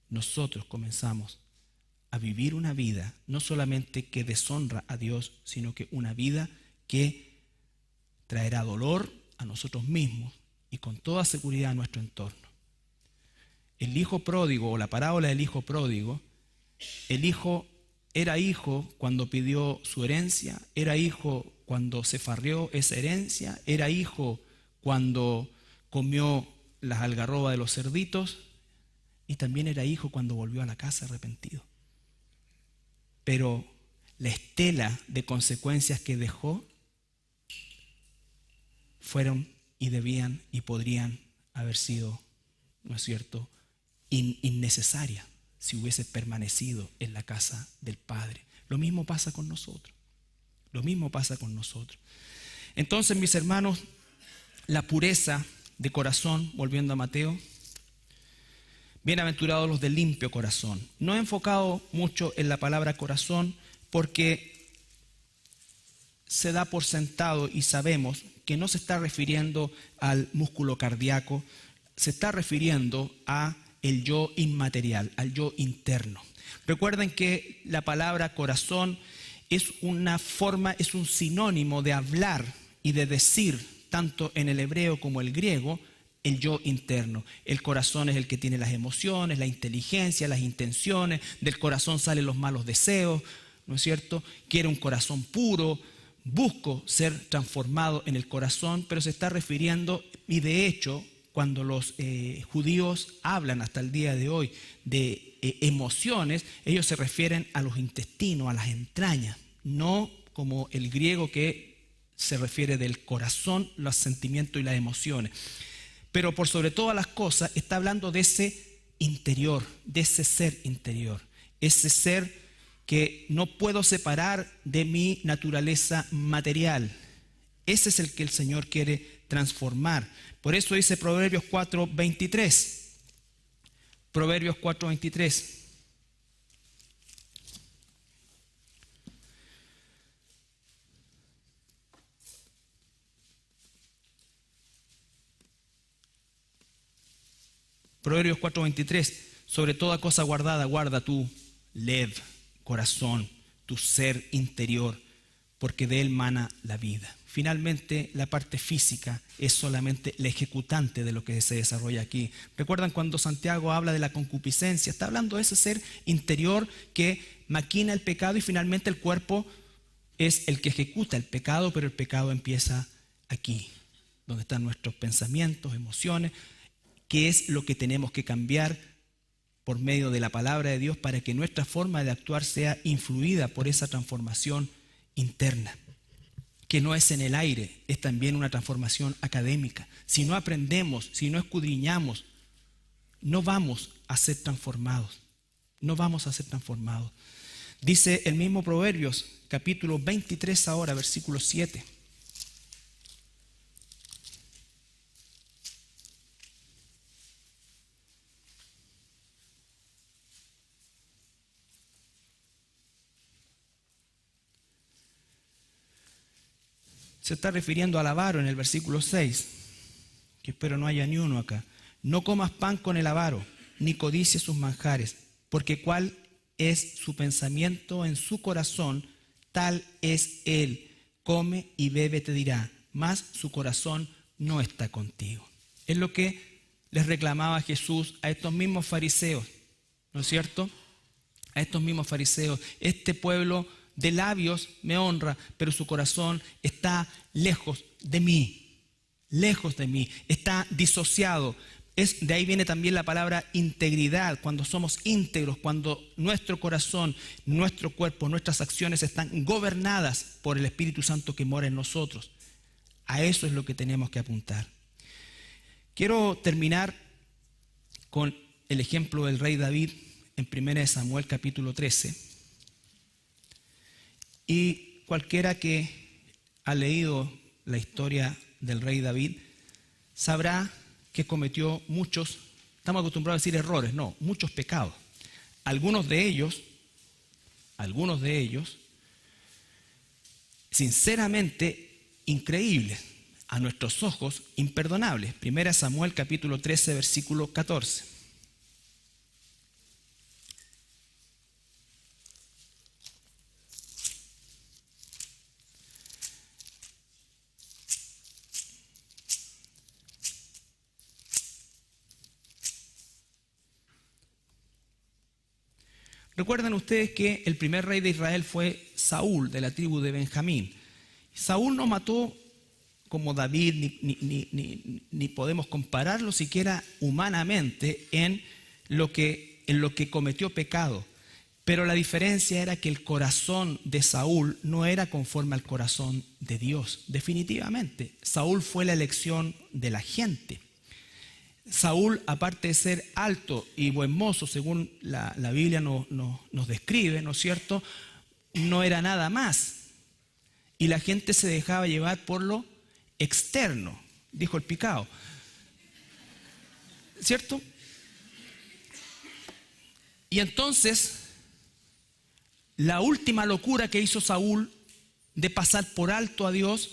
nosotros comenzamos a vivir una vida no solamente que deshonra a Dios, sino que una vida que traerá dolor a nosotros mismos y con toda seguridad a nuestro entorno. El hijo pródigo, o la parábola del hijo pródigo, el hijo era hijo cuando pidió su herencia, era hijo cuando se farrió esa herencia, era hijo cuando comió las algarrobas de los cerditos, y también era hijo cuando volvió a la casa arrepentido. Pero la estela de consecuencias que dejó fueron y debían y podrían haber sido, ¿no es cierto?, innecesarias si hubiese permanecido en la casa del Padre. Lo mismo pasa con nosotros. Lo mismo pasa con nosotros. Entonces, mis hermanos, la pureza de corazón, volviendo a Mateo, bienaventurados los de limpio corazón. No he enfocado mucho en la palabra corazón porque se da por sentado y sabemos que no se está refiriendo al músculo cardíaco, se está refiriendo a el yo inmaterial, al yo interno. Recuerden que la palabra corazón es una forma, es un sinónimo de hablar y de decir, tanto en el hebreo como el griego, el yo interno. El corazón es el que tiene las emociones, la inteligencia, las intenciones. Del corazón salen los malos deseos, ¿no es cierto? Quiero un corazón puro, busco ser transformado en el corazón, pero se está refiriendo, y de hecho, cuando los judíos hablan hasta el día de hoy de emociones, ellos se refieren a los intestinos, a las entrañas, no como el griego que se refiere del corazón, los sentimientos y las emociones. Pero por sobre todas las cosas está hablando de ese interior, de ese ser interior, ese ser que no puedo separar de mi naturaleza material. Ese es el que el Señor quiere transformar. Por eso dice Proverbios 4:23. Proverbios 4:23. Proverbios 4:23, sobre toda cosa guardada, guarda tu lev, corazón, tu ser interior, porque de él mana la vida. Finalmente, la parte física es solamente la ejecutante de lo que se desarrolla aquí. ¿Recuerdan cuando Santiago habla de la concupiscencia? Está hablando de ese ser interior que maquina el pecado y finalmente el cuerpo es el que ejecuta el pecado, pero el pecado empieza aquí, donde están nuestros pensamientos, emociones, que es lo que tenemos que cambiar por medio de la palabra de Dios para que nuestra forma de actuar sea influida por esa transformación interna, que no es en el aire, es también una transformación académica. Si no aprendemos, si no escudriñamos, no vamos a ser transformados, no vamos a ser transformados. Dice el mismo Proverbios, capítulo 23 ahora, versículo 7. Se está refiriendo al avaro en el versículo 6, que espero no haya ni uno acá. No comas pan con el avaro, ni codicies sus manjares, porque cuál es su pensamiento en su corazón, tal es él. Come y bebe, te dirá, mas su corazón no está contigo. Es lo que les reclamaba Jesús a estos mismos fariseos, ¿no es cierto? A estos mismos fariseos. Este pueblo de labios me honra, pero su corazón está lejos de mí, está disociado. De ahí viene también la palabra integridad, cuando somos íntegros, cuando nuestro corazón, nuestro cuerpo, nuestras acciones están gobernadas por el Espíritu Santo que mora en nosotros. A eso es lo que tenemos que apuntar. Quiero terminar con el ejemplo del rey David en 1 Samuel capítulo 13. Y cualquiera que ha leído la historia del rey David sabrá que cometió muchos, estamos acostumbrados a decir errores, no, muchos pecados. Algunos de ellos, sinceramente increíbles, a nuestros ojos imperdonables. 1 Samuel capítulo 13, versículo 14. Recuerdan ustedes que el primer rey de Israel fue Saúl, de la tribu de Benjamín. Saúl no mató como David, ni podemos compararlo siquiera humanamente en lo que cometió pecado. Pero la diferencia era que el corazón de Saúl no era conforme al corazón de Dios. Definitivamente, Saúl fue la elección de la gente. Saúl, aparte de ser alto y buen mozo, según la Biblia nos describe, ¿no es cierto?, no era nada más. Y la gente se dejaba llevar por lo externo, dijo el picao. ¿Cierto? Y entonces, la última locura que hizo Saúl de pasar por alto a Dios,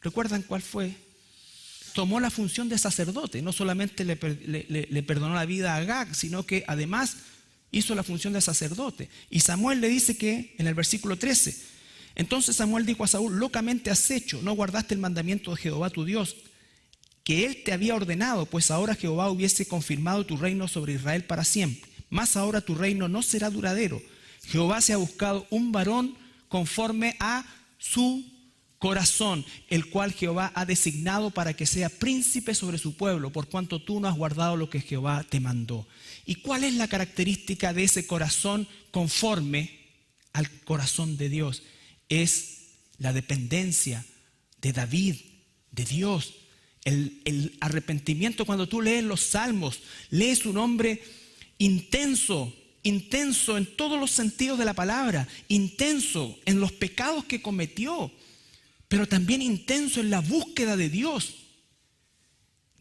¿recuerdan cuál fue? Tomó la función de sacerdote. No solamente le perdonó la vida a Agag, sino que además hizo la función de sacerdote. Y Samuel le dice que, en el versículo 13, entonces Samuel dijo a Saúl: locamente has hecho, no guardaste el mandamiento de Jehová tu Dios, que él te había ordenado, pues ahora Jehová hubiese confirmado tu reino sobre Israel para siempre. Mas ahora tu reino no será duradero. Jehová se ha buscado un varón conforme a su corazón, el cual Jehová ha designado para que sea príncipe sobre su pueblo, por cuanto tú no has guardado lo que Jehová te mandó. ¿Y cuál es la característica de ese corazón conforme al corazón de Dios? Es la dependencia de David, de Dios. El arrepentimiento, cuando tú lees los salmos, lees un hombre intenso en todos los sentidos de la palabra, intenso en los pecados que cometió, pero también intenso en la búsqueda de Dios.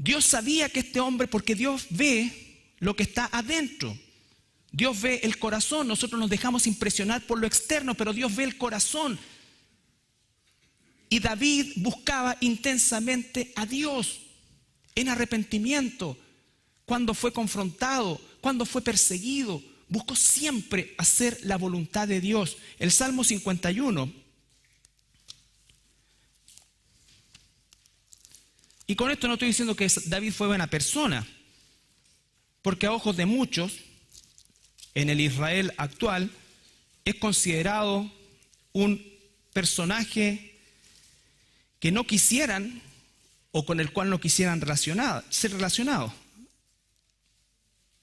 Dios sabía que este hombre, porque Dios ve lo que está adentro. Dios ve el corazón. Nosotros nos dejamos impresionar por lo externo, pero Dios ve el corazón. Y David buscaba intensamente a Dios en arrepentimiento. Cuando fue confrontado, cuando fue perseguido, buscó siempre hacer la voluntad de Dios. El Salmo 51. Y con esto no estoy diciendo que David fue buena persona, porque a ojos de muchos, en el Israel actual, es considerado un personaje que no quisieran o con el cual no quisieran ser relacionados.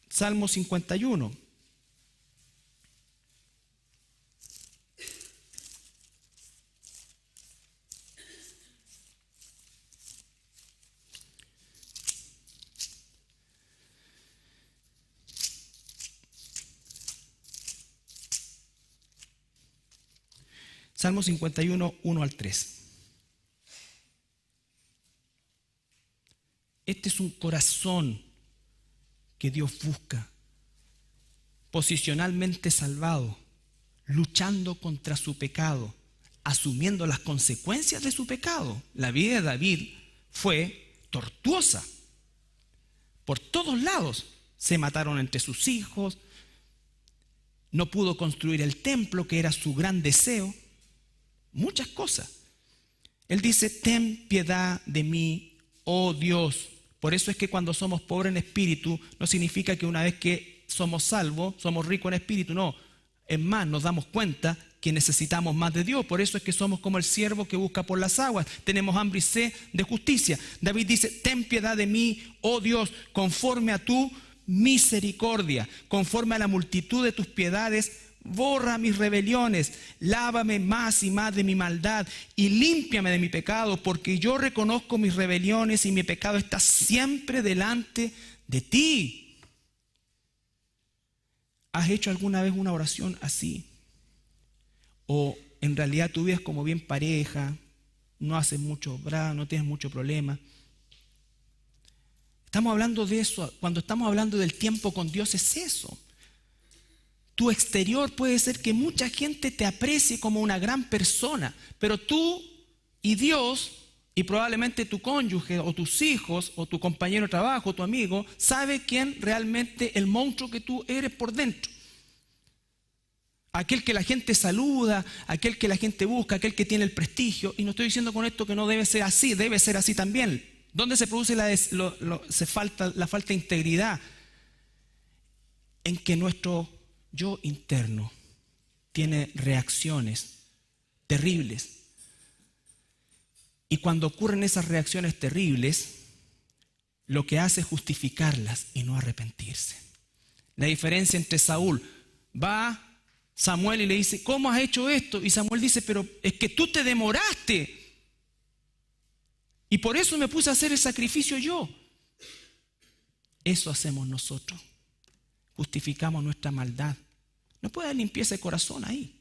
Salmo 51. Salmo 51, 1 al 3. Este es un corazón que Dios busca, posicionalmente salvado, luchando contra su pecado, asumiendo las consecuencias de su pecado. La vida de David fue tortuosa. Por todos lados se mataron entre sus hijos, no pudo construir el templo que era su gran deseo. Muchas cosas. Él dice: ten piedad de mí, oh Dios. Por eso es que cuando somos pobres en espíritu, no significa que una vez que somos salvos, somos ricos en espíritu. No, es más, nos damos cuenta que necesitamos más de Dios. Por eso es que somos como el siervo que busca por las aguas. Tenemos hambre y sed de justicia. David dice: ten piedad de mí, oh Dios, conforme a tu misericordia, conforme a la multitud de tus piedades. Borra mis rebeliones, lávame más y más de mi maldad y límpiame de mi pecado, porque yo reconozco mis rebeliones y mi pecado está siempre delante de ti. ¿Has hecho alguna vez una oración así? O en realidad tu vida es como bien pareja, no haces mucho bravo, no tienes mucho problema. Estamos hablando de eso. Cuando estamos hablando del tiempo con Dios, es eso. Tu exterior puede ser que mucha gente te aprecie como una gran persona, pero tú y Dios, y probablemente tu cónyuge o tus hijos o tu compañero de trabajo, tu amigo, sabe quién realmente el monstruo que tú eres por dentro. Aquel que la gente saluda, aquel que la gente busca, aquel que tiene el prestigio. Y no estoy diciendo con esto que no debe ser así, debe ser así también. ¿Dónde se produce la falta de integridad? En que nuestro yo interno tiene reacciones terribles. Y cuando ocurren esas reacciones terribles, lo que hace es justificarlas y no arrepentirse. La diferencia entre Saúl, va Samuel y le dice: ¿cómo has hecho esto? Y Samuel dice: pero es que tú te demoraste. Y por eso me puse a hacer el sacrificio yo. Eso hacemos nosotros. Justificamos nuestra maldad. No puede haber limpieza de corazón ahí.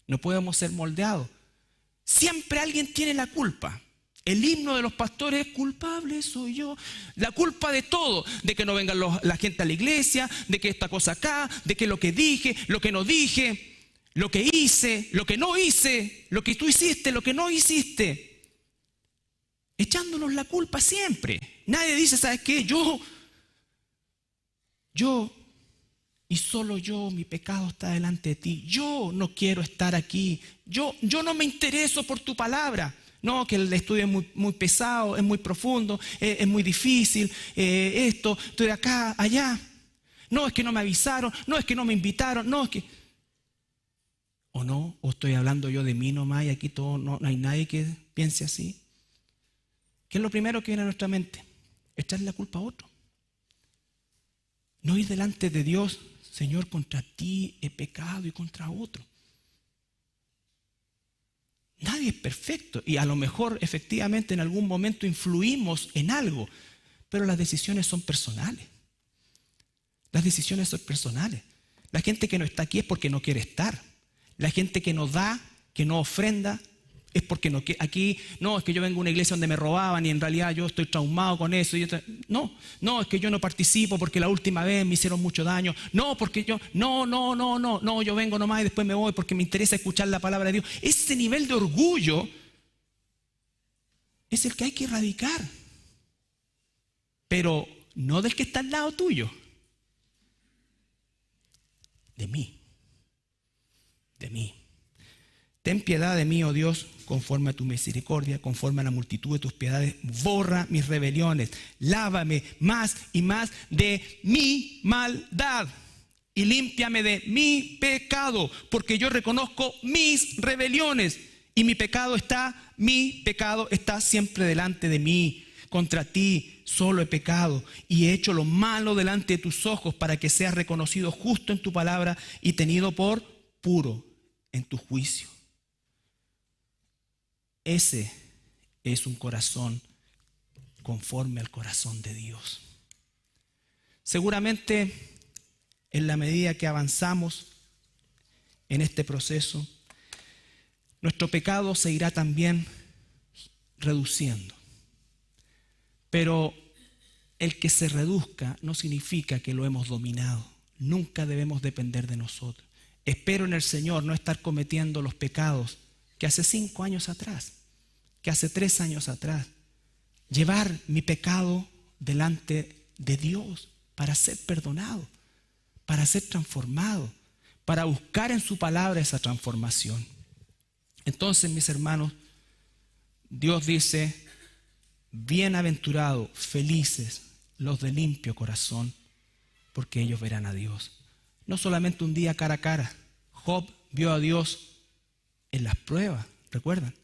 No podemos ser moldeados. Siempre alguien tiene la culpa. El himno de los pastores es: culpable soy yo. La culpa de todo. De que no venga la gente a la iglesia, de que esta cosa acá, de que lo que dije, lo que no dije, lo que hice, lo que no hice, lo que tú hiciste, lo que no hiciste. Echándonos la culpa siempre. Nadie dice: ¿sabes qué? Yo y solo yo, mi pecado está delante de ti. Yo no quiero estar aquí. Yo no me intereso por tu palabra. No, que el estudio es muy pesado, es muy profundo, es muy difícil, estoy de acá, allá. No, es que no me avisaron, no, es que no me invitaron, no, es que... O estoy hablando yo de mí nomás y aquí todo, no hay nadie que piense así. ¿Qué es lo primero que viene a nuestra mente? Echarle la culpa a otro. No ir delante de Dios: Señor, contra ti he pecado y contra otro. Nadie es perfecto y a lo mejor efectivamente en algún momento influimos en algo, pero las decisiones son personales. Las decisiones son personales. La gente que no está aquí es porque no quiere estar. La gente que no da, que no ofrenda, es porque no, que aquí, no, es que yo vengo a una iglesia donde me robaban y en realidad yo estoy traumado con eso. No, es que yo no participo porque la última vez me hicieron mucho daño. No, porque yo, no, yo vengo nomás y después me voy porque me interesa escuchar la palabra de Dios. Ese nivel de orgullo es el que hay que erradicar. Pero no del que está al lado tuyo. De mí. Ten piedad de mí, oh Dios, conforme a tu misericordia, conforme a la multitud de tus piedades. Borra mis rebeliones, lávame más y más de mi maldad y límpiame de mi pecado, porque yo reconozco mis rebeliones y mi pecado está siempre delante de mí. Contra ti solo he pecado y he hecho lo malo delante de tus ojos, para que seas reconocido justo en tu palabra y tenido por puro en tu juicio. Ese es un corazón conforme al corazón de Dios. Seguramente en la medida que avanzamos en este proceso, nuestro pecado se irá también reduciendo. Pero el que se reduzca no significa que lo hemos dominado. Nunca debemos depender de nosotros. Espero en el Señor no estar cometiendo los pecados que hace 5 años atrás, que hace 3 años atrás. Llevar mi pecado delante de Dios para ser perdonado, para ser transformado, para buscar en su palabra esa transformación. Entonces, mis hermanos, Dios dice: bienaventurados, felices los de limpio corazón, porque ellos verán a Dios. No solamente un día cara a cara. Job vio a Dios en las pruebas, ¿recuerdan?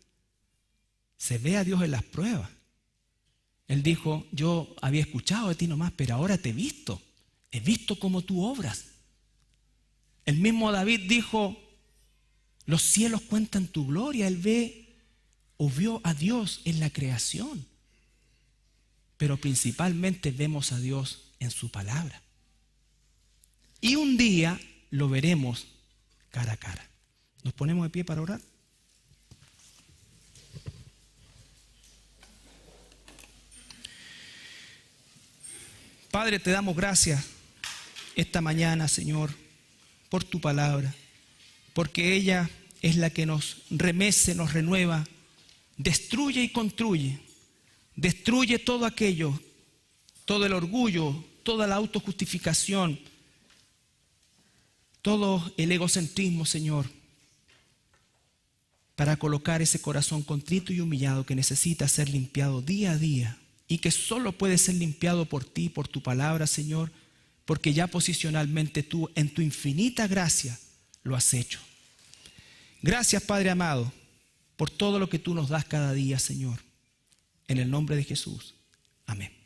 Se ve a Dios en las pruebas. Él dijo: yo había escuchado de ti nomás, pero ahora te he visto cómo tú obras. El mismo David dijo: los cielos cuentan tu gloria. Él ve o vio a Dios en la creación. Pero principalmente vemos a Dios en su palabra. Y un día lo veremos cara a cara. ¿Nos ponemos de pie para orar? Padre, te damos gracias esta mañana, Señor, por tu palabra, porque ella es la que nos remece, nos renueva, destruye y construye. Destruye todo aquello, todo el orgullo, toda la autojustificación, todo el egocentrismo, Señor, para colocar ese corazón contrito y humillado que necesita ser limpiado día a día y que solo puede ser limpiado por ti, por tu palabra, Señor, porque ya posicionalmente tú, en tu infinita gracia, lo has hecho. Gracias, Padre amado, por todo lo que tú nos das cada día, Señor. En el nombre de Jesús. Amén.